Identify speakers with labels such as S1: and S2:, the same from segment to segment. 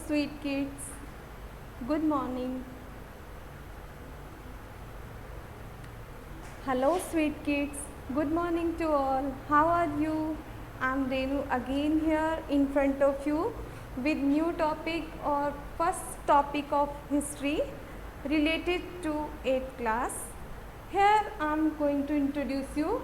S1: sweet kids. Good morning. Hello sweet kids. Good morning to all. How are you? I'm Renu again here in front of you with new topic or first topic of history related to 8th class. Here I'm going to introduce you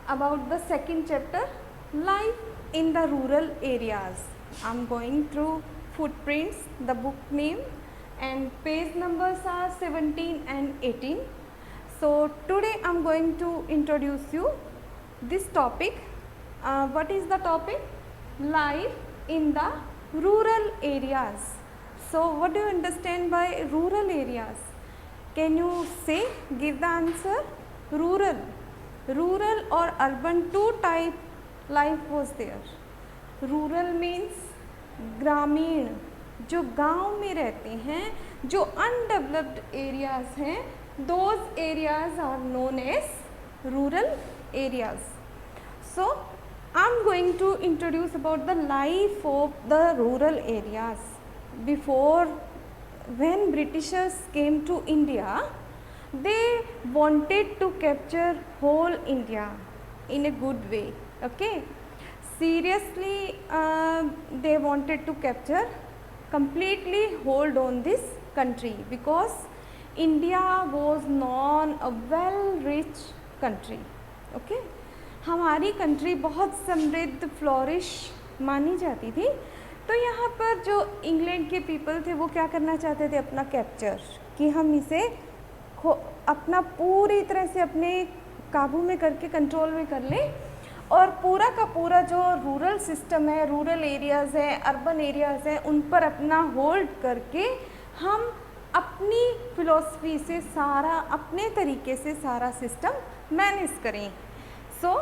S1: about the second chapter, life in the rural areas. I'm going through footprints, the book name, and page numbers are 17 and 18. So today I'm going to introduce you this topic. What is the topic? Life in the rural areas. So what do you understand by rural areas? Can you say, give the answer? Rural or urban, two type life was there. Rural means ग्रामीण, जो गांव में रहते हैं, जो undeveloped areas हैं, those areas are known as rural areas. So I'm going to introduce about the life of the rural areas. Before, when Britishers came to India, they wanted to capture whole India in a good way. Okay, seriously, they wanted to capture, completely hold on this country, because India was known a well rich country. Okay, हमारी country बहुत समृद्ध, flourish मानी जाती थी. तो यहाँ पर जो इंग्लैंड के पीपल थे वो क्या करना चाहते थे? अपना कैप्चर, कि हम इसे अपना पूरी तरह से अपने काबू में करके, कंट्रोल में कर लें, और पूरा का पूरा जो रूरल सिस्टम है, रूरल एरियाज़ हैं, अर्बन एरियाज़ हैं, उन पर अपना होल्ड करके हम अपनी फिलॉसफी से सारा, अपने तरीके से सारा सिस्टम मैनेज करें. So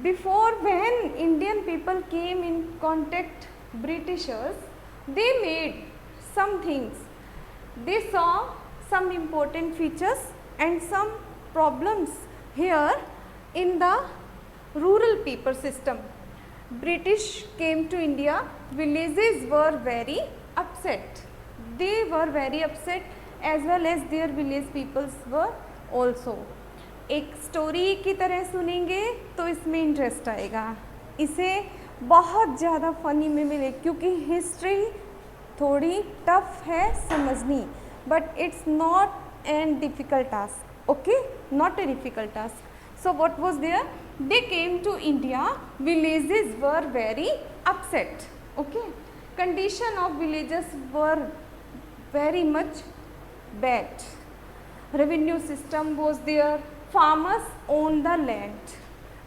S1: before when Indian people came in contact Britishers, they made some things. They saw some important features and some problems here in the rural people system. British came to India, villages were very upset. They were very upset as well as their village peoples were also. एक story की तरह सुनेंगे तो इसमें interest आएगा, इसे बहुत ज़्यादा फ़नी में मिले, क्योंकि हिस्ट्री थोड़ी टफ है समझनी, but it's not an difficult task. Okay, not a difficult task. So what was there? They came to India, villages were very upset. Okay, condition of villages were very much bad. Revenue system was there. Farmers own the land.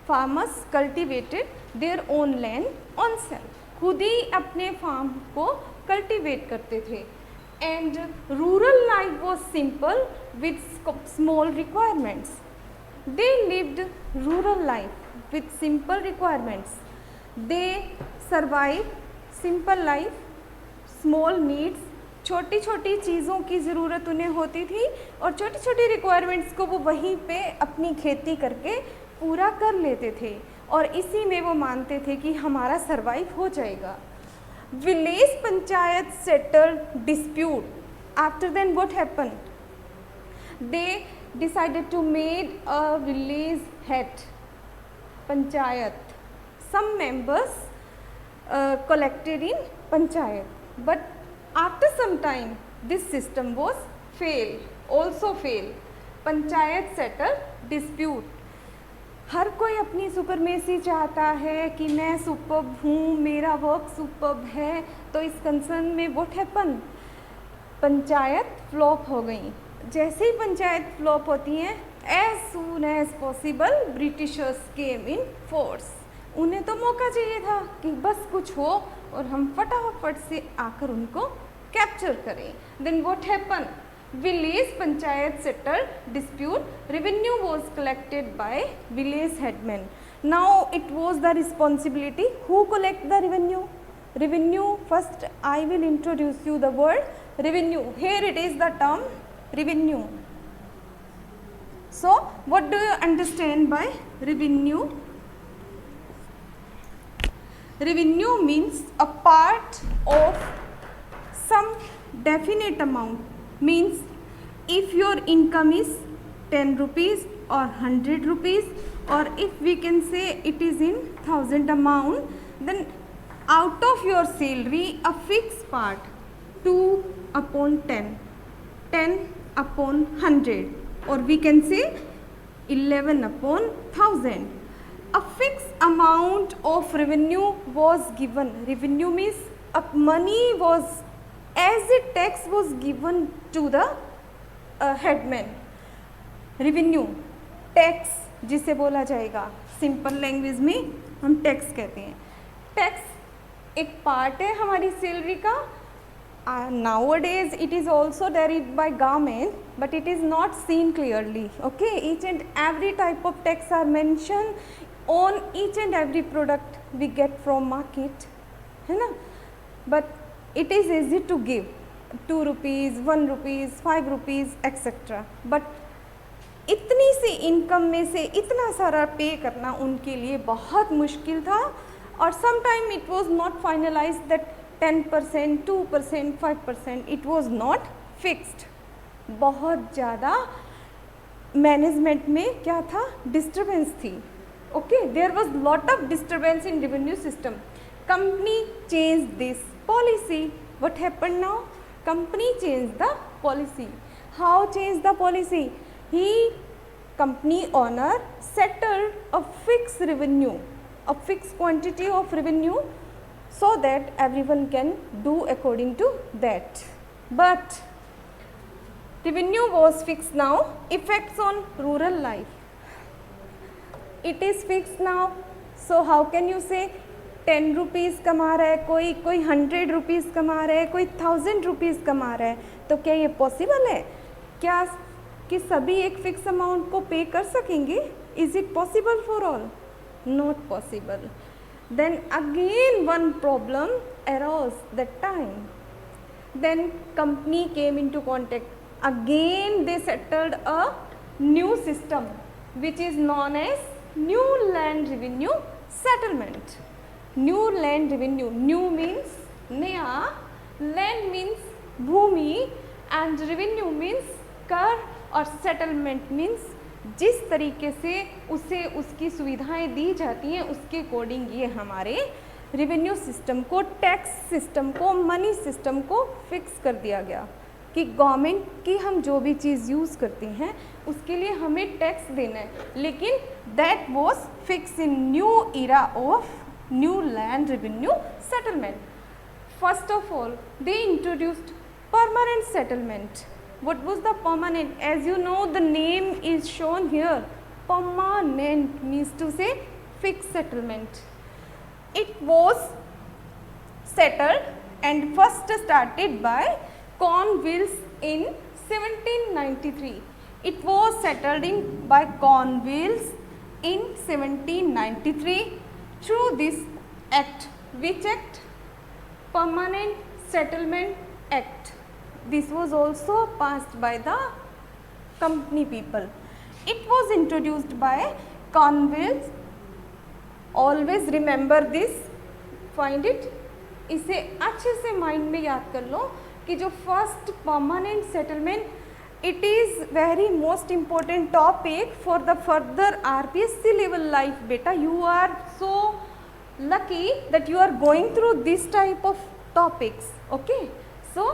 S1: Farmers cultivated their own land on self. खुद ही अपने farm को cultivate करते थे. And rural life was simple with small requirements. They lived rural life with simple requirements. They survive simple life, small needs. छोटी छोटी चीज़ों की ज़रूरत उन्हें होती थी, और छोटी छोटी रिक्वायरमेंट्स को वो वहीं पे अपनी खेती करके पूरा कर लेते थे, और इसी में वो मानते थे कि हमारा सरवाइव हो जाएगा. Village panchayat settle dispute. After then what happen? They decided to made a village head panchayat. Some members collected in panchayat, but after some time this system was also fail. Panchayat settle dispute. हर कोई अपनी supremacy चाहता है कि मैं superb हूँ, मेरा work superb है. तो इस कंसर्न में व्हाट हैपन? पंचायत फ्लॉप हो गई. जैसे ही पंचायत फ्लॉप होती हैं, as soon as possible Britishers came in force. उन्हें तो मौका चाहिए था कि बस कुछ हो और हम फटाफट से आकर उनको कैप्चर करें. Then what happen? Village panchayat settled dispute. Revenue was collected by village headmen. Now it was the responsibility. Who collect the revenue? Revenue, first I will introduce you the word revenue. Here it is the term revenue. So what do you understand by revenue? Revenue means a part of some definite amount, means if your income is 10 rupees or 100 rupees, or if we can say it is in 1000 amount, then out of your salary a fixed part 2 upon 10, 10 upon 100, or we can say 11 upon 1000. A fixed amount of revenue was given. Revenue means money was as a tax was given to the headman. Revenue, tax जिसे बोला जाएगा, simple language में हम tax कहते हैं. Tax एक part है हमारी सैलरी का. Nowadays it is also derived by government, but it is not seen clearly. Okay, each and every type of tax are mentioned on each and every product we get from market, है ना. But it is easy to give 2 rupees, 1 rupees, 5 rupees, etc. But इतनी सी income में से इतना सारा पे करना उनके लिए बहुत मुश्किल था. और sometime it was not finalise that 10%, 2%, 5%, it was not fixed. बहुत ज़्यादा मैनेजमेंट में क्या था, डिस्टर्बेंस थी. Okay, there was lot of disturbance in revenue system. Company change this policy. What happened now? Company change the policy. How change the policy? Company owner settled a fixed revenue, a fixed quantity of revenue, so that everyone can do according to that. But revenue was fixed now. Effects on rural life. It is fixed now. So how can you say 10 rupees कमा रहा है, कोई 100 rupees कमा रहा है, कोई 1000 rupees कमा रहा है? तो क्या ये पॉसिबल है? क्या कि सभी एक फिक्स अमाउंट को पे कर सकेंगे? Is it possible for all? Not possible. Then again one problem arise that time. Then company came into contact. Again they settled a new system which is known as new land revenue settlement. New land revenue, new means नया, land means भूमि, and revenue means कर, और settlement means जिस तरीके से उसे उसकी सुविधाएं दी जाती हैं उसके अकॉर्डिंग ये हमारे रेवेन्यू सिस्टम को, टैक्स सिस्टम को, मनी सिस्टम को फिक्स कर दिया गया कि गवर्नमेंट की हम जो भी चीज़ यूज़ करते हैं उसके लिए हमें टैक्स देना है. लेकिन that was fix in new era of new land revenue settlement. First of all they introduced permanent settlement. What was the permanent? As you know, the name is shown here. Permanent means to say fixed settlement. It was settled and first started by Cornwallis in 1793. It was settled by Cornwallis in 1793 through this act. Which act? Permanent Settlement Act. This was also passed by the company people. It was introduced by Cornwallis. Always remember this. Find it. इसे अच्छे से mind में याद कर लो कि जो first permanent settlement, it is very most important topic for the further RPSC level life. Beta, you are so lucky that you are going through this type of topics. Okay, so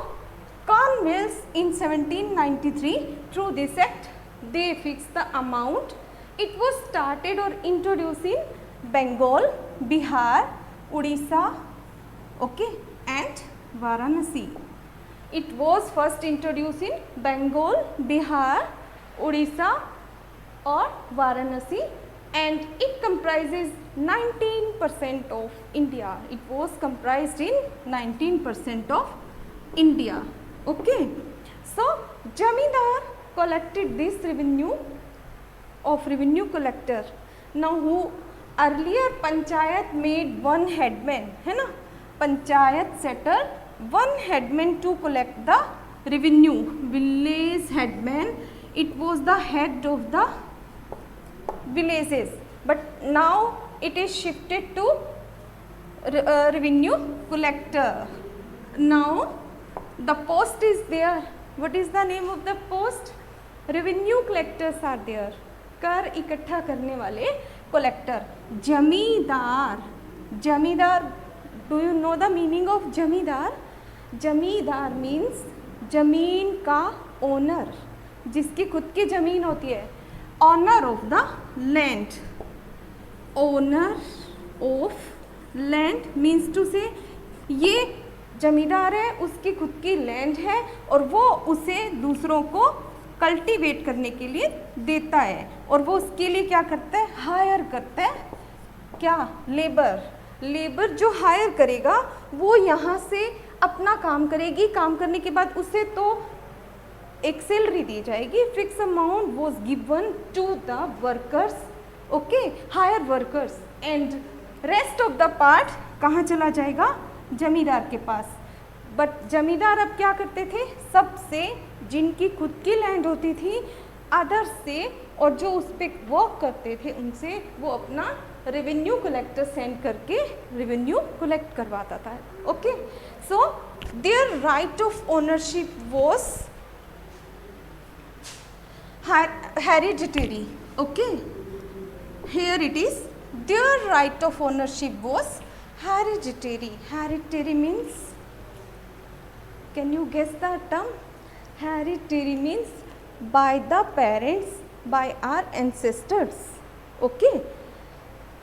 S1: Cornwallis in 1793 through this act they fixed the amount. It was started or introduced in Bengal, Bihar, Odisha, okay, and Varanasi. It was first introduced in Bengal, Bihar, Odisha or Varanasi, and it comprises 19% of India. It was comprised in 19% of India. Okay, so Jamindar collected this revenue of revenue collector. Now who earlier panchayat made one headman, है ना, panchayat settled one headman to collect the revenue. Village headman, it was the head of the villages, but now it is shifted to revenue collector. Now the post is there. What is the name of the post? Revenue collectors are there. कर इकट्ठा करने वाले collector. जमींदार. जमींदार. Do you know the meaning of जमींदार? जमींदार means जमीन का owner, जिसकी खुद की जमीन होती है. Owner of the land. Owner of land means to say ये जमींदार है, उसकी खुद की लैंड है और वो उसे दूसरों को कल्टीवेट करने के लिए देता है और वो उसके लिए क्या करता है? हायर करता है. क्या? लेबर. लेबर जो हायर करेगा वो यहाँ से अपना काम करेगी. काम करने के बाद उसे तो एक सैलरी दी जाएगी. Fix amount was given to the workers. Okay, hire workers. And rest of the part कहाँ चला जाएगा? जमींदार के पास. बट जमींदार अब क्या करते थे? सबसे जिनकी खुद की लैंड होती थी अदर्स से और जो उस पर वर्क करते थे उनसे वो अपना रेवेन्यू कलेक्टर सेंड करके रेवेन्यू कलेक्ट करवाता था. Okay, so their right of ownership was hereditary. Okay, here it is. Their right of ownership was hereditary. Hereditary means, can you guess the term? Hereditary means by the parents, by our ancestors. Okay,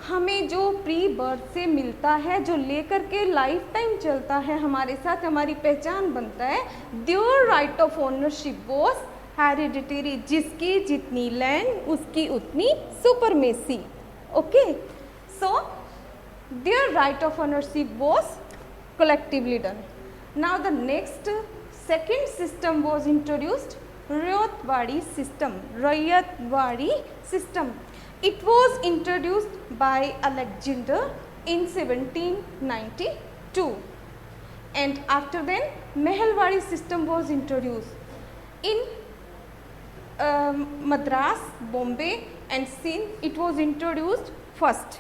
S1: हमें जो pre birth से मिलता है, जो लेकर के life time चलता है हमारे साथ, हमारी पहचान बनता है. Their right of ownership was hereditary. जिसकी जितनी लैंड उसकी उतनी supremacy. Okay, so their right of ownership was collectively done. Now the next second system was introduced, Rayatwadi system. Rayatwadi system. It was introduced by Alexander in 1792 and after then Mehelwadi system was introduced in Madras, Bombay and Sindh. It was introduced first.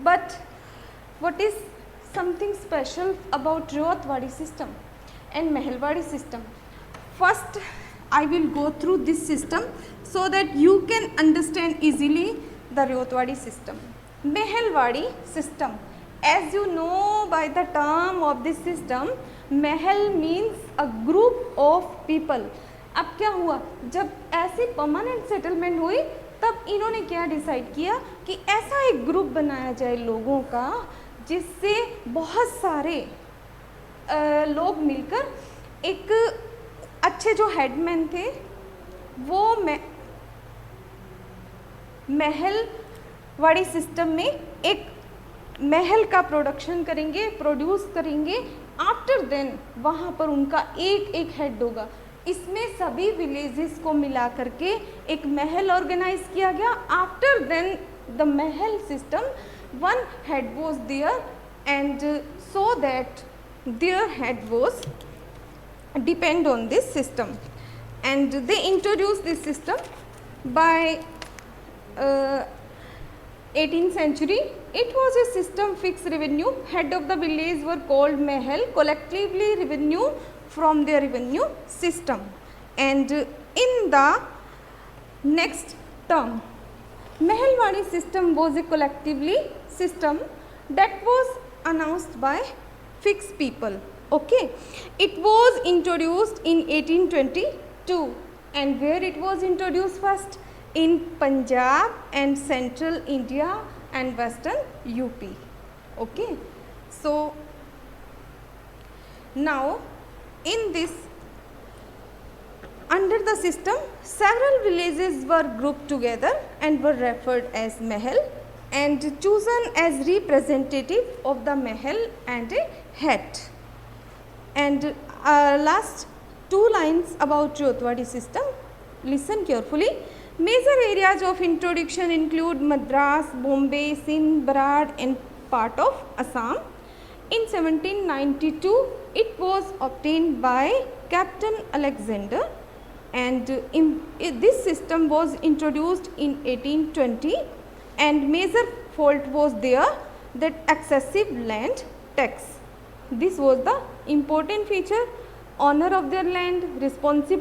S1: But what is something special about Rayatwadi system and Mehelwadi system? First, I will go through this system so that you can understand easily the Rayatwadi system. Mehelwadi system, as you know by the term of this system, Mehel means a group of people. अब क्या हुआ? जब ऐसी permanent settlement हुई तब इन्होंने क्या decide किया कि ऐसा एक ग्रुप बनाया जाए लोगों का जिससे बहुत सारे लोग मिलकर एक अच्छे जो हेडमैन थे वो महलवाड़ी सिस्टम में एक महल का प्रोडक्शन करेंगे, प्रोड्यूस करेंगे. आफ्टर देन वहाँ पर उनका एक एक हेड होगा. इसमें सभी विलेजेस को मिला करके एक महल ऑर्गेनाइज किया गया. After then the Mahal system, one head was there and so that their head was depend on this system and they introduced this system by 18th century. It was a system fixed revenue. Head of the village were called Mahal, collectively revenue from their revenue system. And in the next term, Mehelwadi system was a collectively system that was announced by fixed people. Okay, it was introduced in 1822 and where it was introduced first? In Punjab and central India and western UP. Okay, so now in this, under the system, several villages were grouped together and were referred as Mahal and chosen as representative of the Mahal and a head. And last two lines about Rayatwadi system, listen carefully. Major areas of introduction include Madras, Bombay, Sindh, Barad and part of Assam. In 1792, it was obtained by Captain Alexander and this system was introduced in 1820 and major fault was there, that excessive land tax. This was the important feature honor of their land, responsible